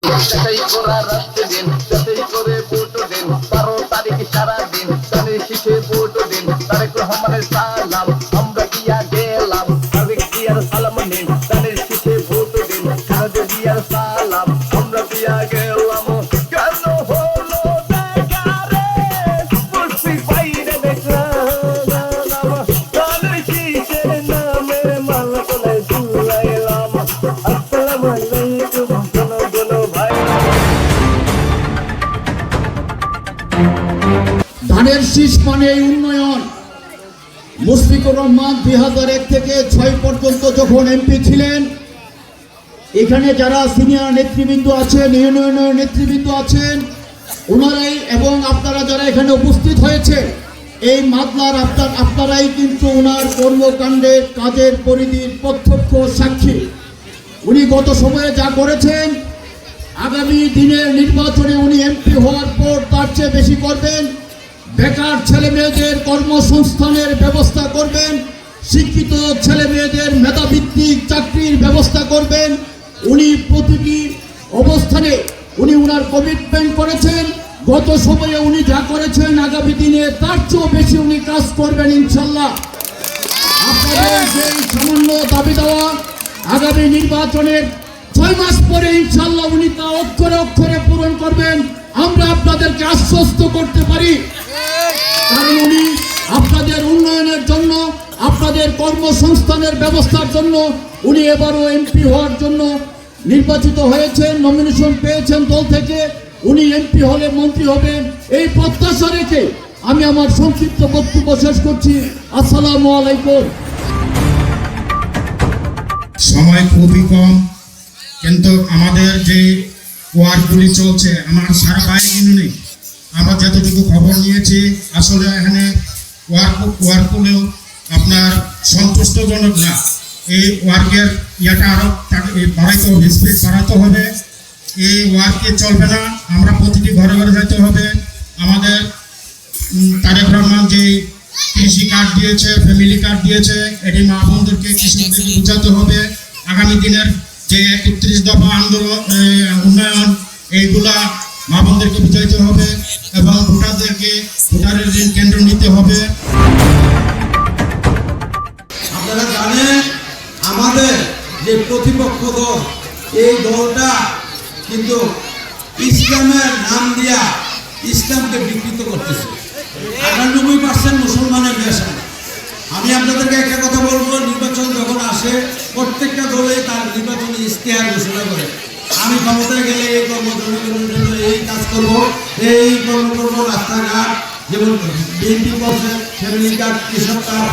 যাচাই করা রাখতে দিন, যাচাই করে ভোট দিন, 12 তারিখ সারাদিন ধানের শীষে ভোট দিন। তারেক রহমানের সালাম আমরা দিয়া গেলাম, তারেক জিয়ার সালাম নিন, ধানের শীষে ভোট দিন। খালেদা জিয়ার সালাম আমরা দিয়া গেলাম। কেন হলো দেখা রে মুশফিক ভাইরে দেখলাম, ধানের শীষের নামে মালা তোলে ঝুলাইলাম। আসসালামু আলাইকুম ভাই। ধানের শীষ মানে উন্নয়ন। মুশফিকুর রহমান 2001 থেকে 6 পর্যন্ত যখন এমপি ছিলেন, এখানে যারা সিনিয়র নেতৃবৃন্দ আছেন, ইউনিয়নের নেতৃবৃন্দ আছেন, ওনারাই এবং আপনারা যারা এখানে উপস্থিত হয়েছে, এই মামলার আপনারাই কিন্তু ওনার কর্মকাণ্ডের কাজের পরিধির প্রত্যক্ষ সাক্ষী। উনি গত সময়ে যা করেছেন, আগামী দিনের নির্বাচনে উনি এমপি হওয়ার পর তার চেয়ে বেশি করবেন। বেকার ছেলে মেয়েদের কর্মসংস্থানের ব্যবস্থা করবেন, শিক্ষিত ছেলে মেয়েদের মেধাভিত্তিক চাকরির ব্যবস্থা করবেন। উনি প্রতিটি অবস্থানে উনি ওনার কমিটমেন্ট করেছেন। গত সময়ে উনি যা করেছেন, আগামী দিনে তার চেয়েও বেশি উনি কাজ করবেন ইনশাল্লাহ। আপনাদের যে সামান্য দাবি দেওয়া, আগামী নির্বাচনের 6 মাস পরে ইনশাল্লাহ উনি তা অক্ষরে অক্ষরে পূরণ করবেন, আমরা আপনাদেরকে আশ্বস্ত করতে পারি। কারণ উনি আপনাদের উন্নয়নের জন্য, আপনাদের কর্মসংস্থানের ব্যবস্থার জন্য উনি এবারও এমপি হওয়ার জন্য নির্বাচিত হয়েছেন, নমিনেশন পেয়েছেন দল থেকে। উনি এমপি হলে মন্ত্রী হবেন, এই প্রত্যাশা রেখে আমি আমার সংক্ষিপ্ত বক্তব্য শেষ করছি। আসসালামু আলাইকুম। সময় খুবই কম, কিন্তু আমাদের যে ওয়ার্কগুলি চলছে, আমার সারা বাইরে কিন্তু নেই। আমরা যতটুকু খবর নিয়েছি, আসলে এখানে ওয়ার্কগুলো আপনার সন্তুষ্টজনক না। এই ওয়ার্কের ইয়েটা আরও বাড়াইতে হবে, স্পেস বাড়াতে হবে। এই ওয়ার্কে চলবে না, আমরা প্রতিটি ঘরে ঘরে যেতে হবে। আমাদের তারেক রহমান যে কৃষি কার্ড দিয়েছে, ফ্যামিলি কার্ড দিয়েছে, এটি মা বোনদেরকে কৃষকদেরকে বোঝাতে হবে। আগামী দিনের যে 31 দফা আন্দোলন, উন্নয়ন, এইগুলা মা বোনদেরকে বুঝাইতে হবে এবং ভোটারদেরকে ভোটারের ঋণ কেন্দ্র নিতে হবে। আপনারা জানেন আমাদের যে প্রতিপক্ষ দল, এই দলটা কিন্তু ইসলামের নাম দিয়া ইসলামকে বিকৃত করতেছে। 98% মুসলমানের দেশ। আমি আপনাদেরকে একটা কথা বলবো, নির্বাচন যখন আসে প্রত্যেকটা দলে তার নির্বাচনী ইশতেহার ঘোষণা করে, আমি ক্ষমতায় গেলে এই কর্মজনের জন্য এই কাজ করবো, এই কর্ম করবো। রাস্তাঘাট যেমন বিএনপি করছে, ফ্যামিলি কার্ড, কৃষক কার্ড।